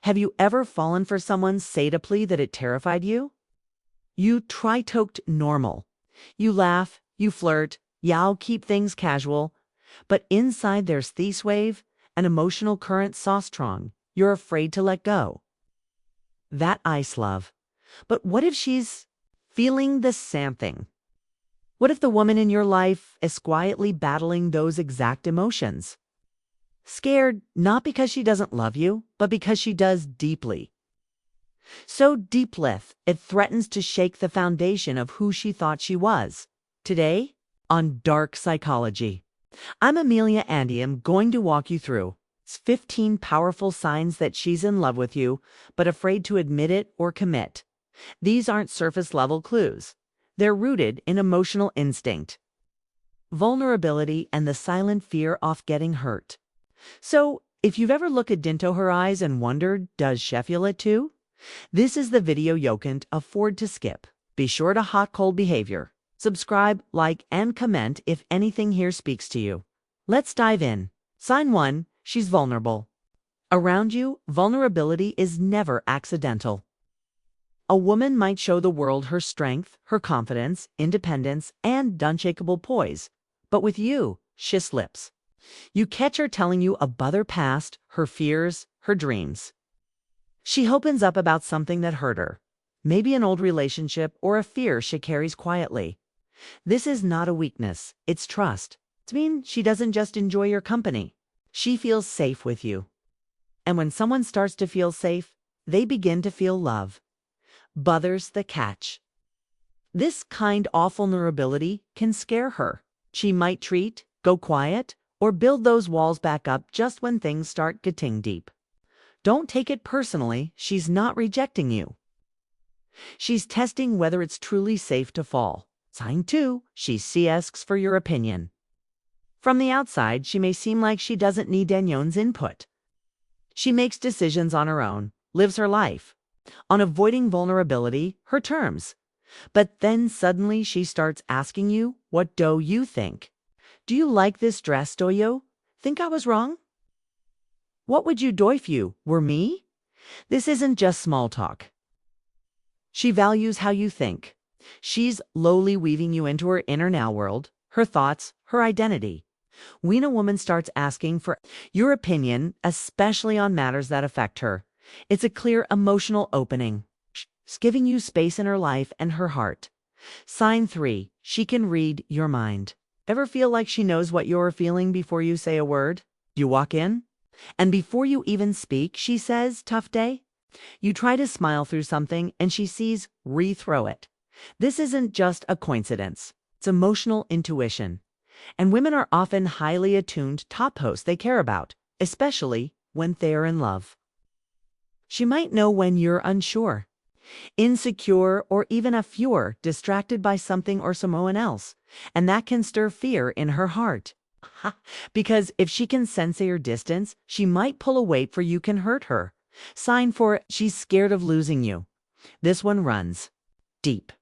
Have you ever fallen for someone satirically that it terrified you? You tritoked normal. You laugh, you flirt, y'all keep things casual, but inside there's this wave, an emotional current so strong, you're afraid to let go. That ice love. But what if she's feeling the same thing? What if the woman in your life is quietly battling those exact emotions? Scared not because she doesn't love you, but because she does deeply. So deeply, it threatens to shake the foundation of who she thought she was. Today, on Dark Psychology, I'm Amelia Andy. I'm going to walk you through 15 powerful signs that she's in love with you, but afraid to admit it or commit. These aren't surface-level clues. They're rooted in emotional instinct, vulnerability, and the silent fear of getting hurt. So, if you've ever looked into her eyes and wondered, does she feel it too? This is the video you can't afford to skip. Be sure to hot cold behavior. Subscribe, like, and comment if anything here speaks to you. Let's dive in. Sign 1. She's vulnerable. Around you, vulnerability is never accidental. A woman might show the world her strength, her confidence, independence, and unshakable poise. But with you, she slips. You catch her telling you about her past, her fears, her dreams. She opens up about something that hurt her, maybe an old relationship or a fear she carries quietly. This is not a weakness, it's trust. It means she doesn't just enjoy your company. She feels safe with you. And when someone starts to feel safe, they begin to feel love. But there's the catch. This kind of vulnerability can scare her. She might retreat, go quiet, or build those walls back up just when things start getting deep. Don't take it personally, she's not rejecting you. She's testing whether it's truly safe to fall. Sign 2, she asks for your opinion. From the outside, she may seem like she doesn't need anyone's input. She makes decisions on her own, lives her life, on avoiding vulnerability, her terms. But then suddenly she starts asking you, what do you think? Do you like this dress, do you? Think I was wrong? What would you do if you were me? This isn't just small talk. She values how you think. She's slowly weaving you into her inner now world, her thoughts, her identity. When a woman starts asking for your opinion, especially on matters that affect her, it's a clear emotional opening. She's giving you space in her life and her heart. Sign 3, she can read your mind. Ever feel like she knows what you're feeling before you say a word? You walk in, and before you even speak, she says, tough day? You try to smile through something, and she sees, rethrow it. This isn't just a coincidence. It's emotional intuition. And women are often highly attuned top hosts they care about, especially when they're in love. She might know when you're unsure, insecure, or even if you're distracted by something or someone else, and that can stir fear in her heart. Because if she can sense your distance, she might pull away for you can hurt her. Sign 4, she's scared of losing you. This one runs deep.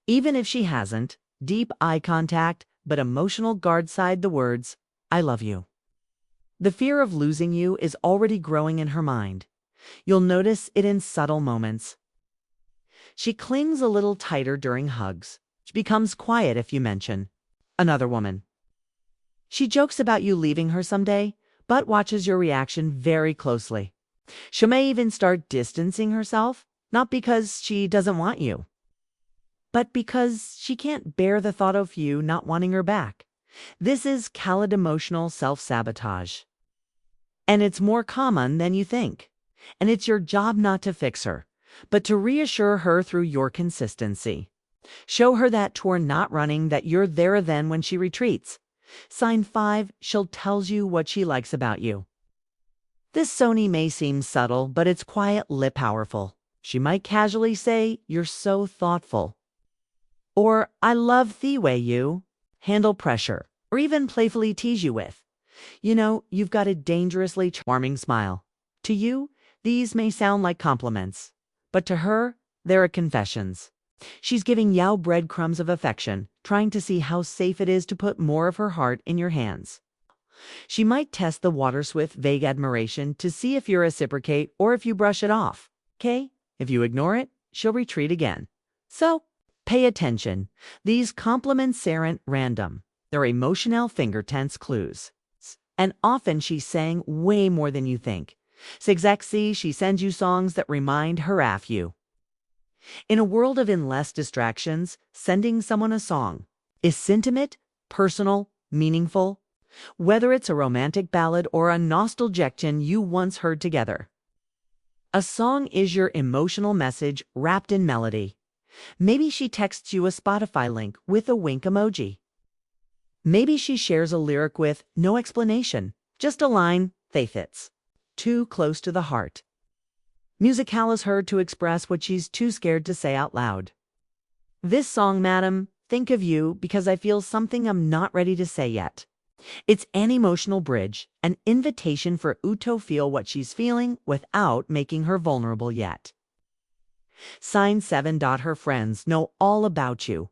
Even if she hasn't, deep eye contact, but emotional guard side the words, I love you. The fear of losing you is already growing in her mind. You'll notice it in subtle moments. She clings a little tighter during hugs. She becomes quiet if you mention another woman. She jokes about you leaving her someday, but watches your reaction very closely. She may even start distancing herself, not because she doesn't want you, but because she can't bear the thought of you not wanting her back. This is called emotional self-sabotage. And it's more common than you think. And it's your job not to fix her, but to reassure her through your consistency. Show her that you're not running, that you're there then when she retreats. Sign 5, she'll tells you what she likes about you. This Sony may seem subtle, but it's quietly powerful. She might casually say, you're so thoughtful. Or, I love the way you handle pressure. Or even playfully tease you with, you know, you've got a dangerously charming smile. To you, these may sound like compliments, but to her, they're confessions. She's giving you breadcrumbs of affection, trying to see how safe it is to put more of her heart in your hands. She might test the waters with vague admiration to see if you reciprocate or if you brush it off. Okay? If you ignore it, she'll retreat again. So, pay attention. These compliments aren't random. They're emotional finger-tense clues. And often she's saying way more than you think. Sexy, she sends you songs that remind her of you. In a world of endless distractions, sending someone a song is intimate, personal, meaningful, whether it's a romantic ballad or a nostalgic tune you once heard together. A song is your emotional message wrapped in melody. Maybe she texts you a Spotify link with a wink emoji. Maybe she shares a lyric with no explanation, just a line, they fits. Too close to the heart. Music allows her to express what she's too scared to say out loud. This song, madam, think of you because I feel something I'm not ready to say yet. It's an emotional bridge, an invitation for you to feel what she's feeling without making her vulnerable yet. Sign 7. Her friends know all about you.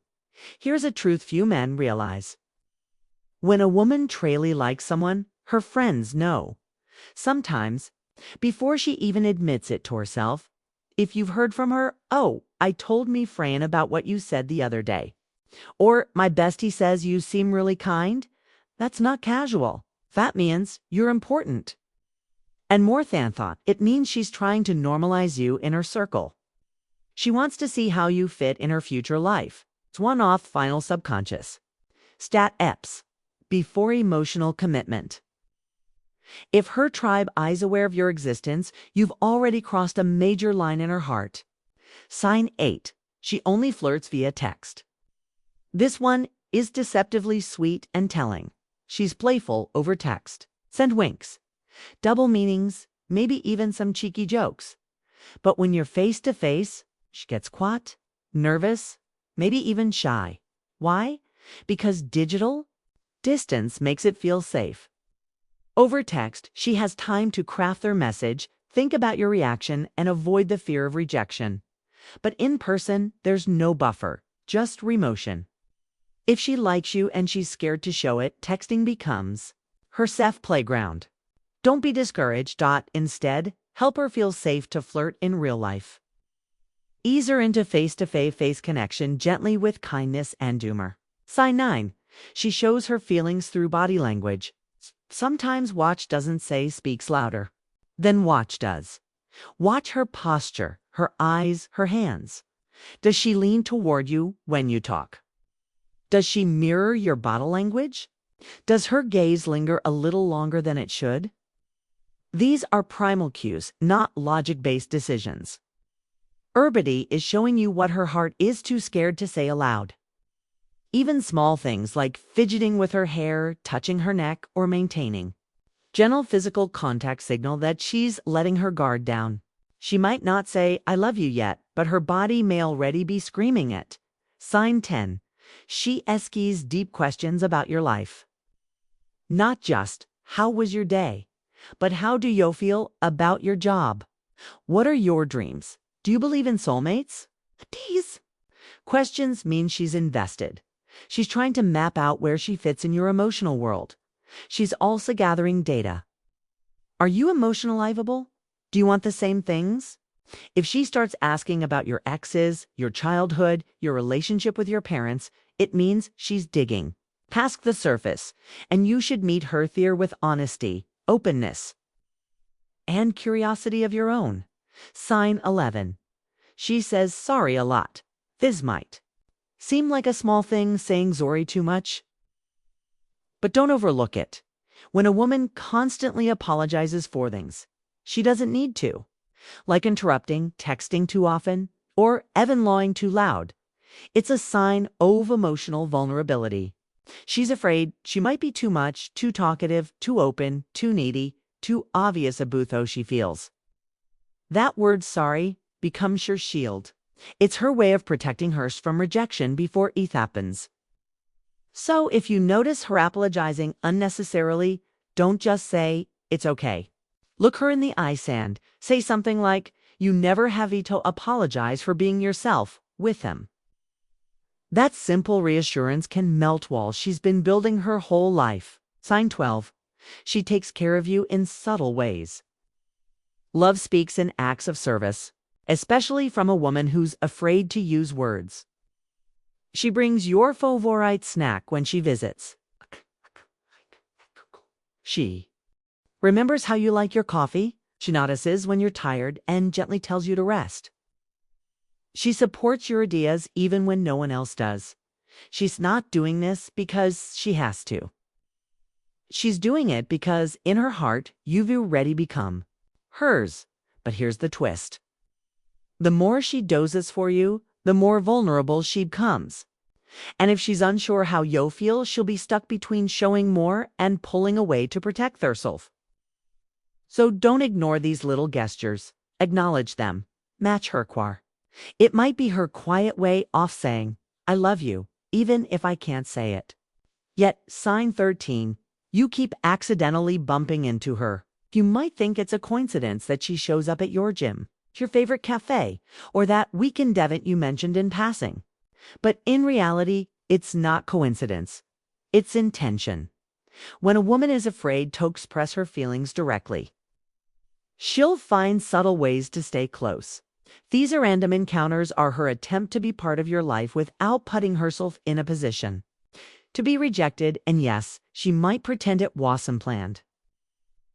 Here's a truth few men realize. When a woman truly likes someone, her friends know. Sometimes, before she even admits it to herself, if you've heard from her, oh, I told me Fran about what you said the other day. Or my bestie says you seem really kind. That's not casual. That means you're important. And more than thought, it means she's trying to normalize you in her circle. She wants to see how you fit in her future life. It's one-off final subconscious. Stat EPS. Before emotional commitment. If her tribe is aware of your existence, you've already crossed a major line in her heart. Sign 8. She only flirts via text. This one is deceptively sweet and telling. She's playful over text. Send winks. Double meanings, maybe even some cheeky jokes. But when you're face to face, she gets quiet, nervous, maybe even shy. Why? Because digital distance makes it feel safe. Over text, she has time to craft their message, think about your reaction, and avoid the fear of rejection. But in person, there's no buffer, just remotion. If she likes you and she's scared to show it, texting becomes her safe playground. Don't be discouraged. Instead, help her feel safe to flirt in real life. Ease her into face-to-face connection gently with kindness and humor. Sign 9. She shows her feelings through body language. Sometimes watch doesn't say speaks louder. Then watch does. Watch her posture, her eyes, her hands. Does she lean toward you when you talk? Does she mirror your body language? Does her gaze linger a little longer than it should? These are primal cues, not logic-based decisions. Urbity is showing you what her heart is too scared to say aloud. Even small things like fidgeting with her hair, touching her neck, or maintaining gentle physical contact signal that she's letting her guard down. She might not say, I love you yet, but her body may already be screaming it. Sign 10. She asks deep questions about your life. Not just, how was your day? But how do you feel about your job? What are your dreams? Do you believe in soulmates? These questions mean she's invested. She's trying to map out where she fits in your emotional world. She's also gathering data. Are you emotionalizable? Do you want the same things? If she starts asking about your exes, your childhood, your relationship with your parents, it means she's digging past the surface, and you should meet her there with honesty, openness, and curiosity of your own. Sign 11. She says sorry a lot. This might seem like a small thing, saying sorry too much. But don't overlook it. When a woman constantly apologizes for things she doesn't need to, like interrupting, texting too often, or even lying too loud, it's a sign of emotional vulnerability. She's afraid she might be too much, too talkative, too open, too needy, too obvious about how she feels. That word sorry becomes her shield. It's her way of protecting her from rejection before it happens. So if you notice her apologizing unnecessarily, don't just say, it's okay. Look her in the eye and say something like, you never have to apologize for being yourself with him. That simple reassurance can melt walls she's been building her whole life. Sign 12. She takes care of you in subtle ways. Love speaks in acts of service, especially from a woman who's afraid to use words. She brings your favorite snack when she visits. She remembers how you like your coffee. She notices when you're tired and gently tells you to rest. She supports your ideas even when no one else does. She's not doing this because she has to. She's doing it because in her heart, you've already become hers. But here's the twist. The more she dozes for you, the more vulnerable she becomes. And if she's unsure how you feel, she'll be stuck between showing more and pulling away to protect herself. So don't ignore these little gestures. Acknowledge them. Match her choir. It might be her quiet way of saying, I love you, even if I can't say it. Yet, sign 13, you keep accidentally bumping into her. You might think it's a coincidence that she shows up at your gym, your favorite cafe, or that weekend event you mentioned in passing. But in reality, it's not coincidence. It's intention. When a woman is afraid to express her feelings directly, she'll find subtle ways to stay close. These random encounters are her attempt to be part of your life without putting herself in a position to be rejected, and yes, she might pretend it wasn't planned.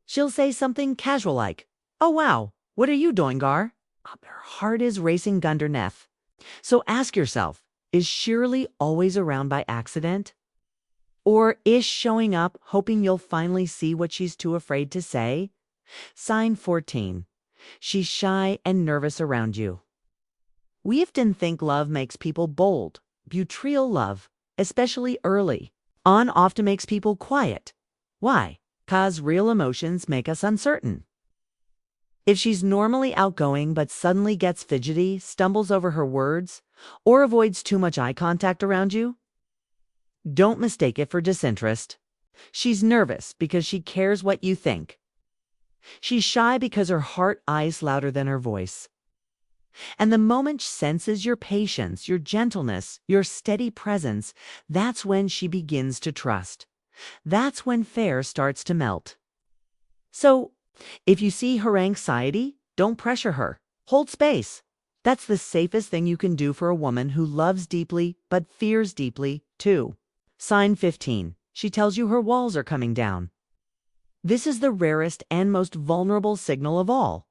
She'll say something casual like, oh wow, what are you doing, Gar? Her heart is racing underneath. So ask yourself, is Shirley always around by accident? Or is showing up hoping you'll finally see what she's too afraid to say? Sign 14. She's shy and nervous around you. We often think love makes people bold. Betrayal love, especially early on, often makes people quiet. Why? 'Cause real emotions make us uncertain. If she's normally outgoing but suddenly gets fidgety, stumbles over her words, or avoids too much eye contact around you, don't mistake it for disinterest. She's nervous because she cares what you think. She's shy because her heart is louder than her voice. And the moment she senses your patience, your gentleness, your steady presence, that's when she begins to trust. That's when fear starts to melt. So, if you see her anxiety, don't pressure her. Hold space. That's the safest thing you can do for a woman who loves deeply but fears deeply, too. Sign 15. She tells you her walls are coming down. This is the rarest and most vulnerable signal of all.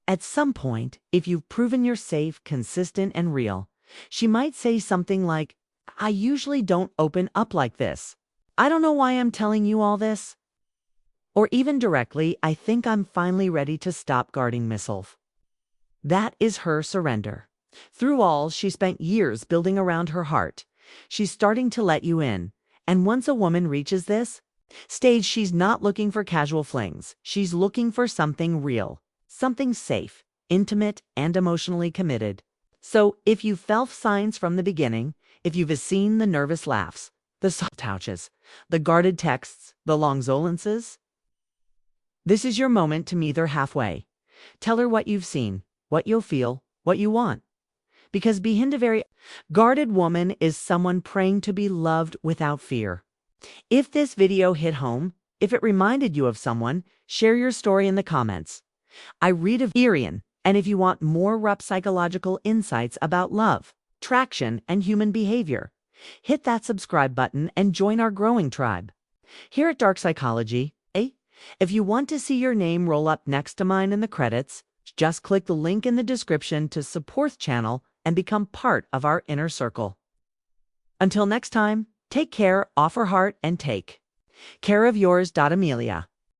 At some point, if you've proven you're safe, consistent, and real, she might say something like, I usually don't open up like this. I don't know why I'm telling you all this. Or even directly, I think I'm finally ready to stop guarding myself. That is her surrender. Through all she spent years building around her heart, she's starting to let you in. And once a woman reaches this stage, she's not looking for casual flings. She's looking for something real, something safe, intimate, and emotionally committed. So if you felt signs from the beginning, if you've seen the nervous laughs, the soft touches, the guarded texts, the long silences, this is your moment to meet her halfway. Tell her what you've seen, what you'll feel, what you want. Because behind a very guarded woman is someone praying to be loved without fear. If this video hit home, if it reminded you of someone, share your story in the comments. I read of Irian, and if you want more rough psychological insights about love, traction, and human behavior, hit that subscribe button and join our growing tribe. Here at Dark Psychology, if you want to see your name roll up next to mine in the credits, just click the link in the description to support the channel and become part of our inner circle. Until next time, take care, offer heart, and take care of yours. Amelia.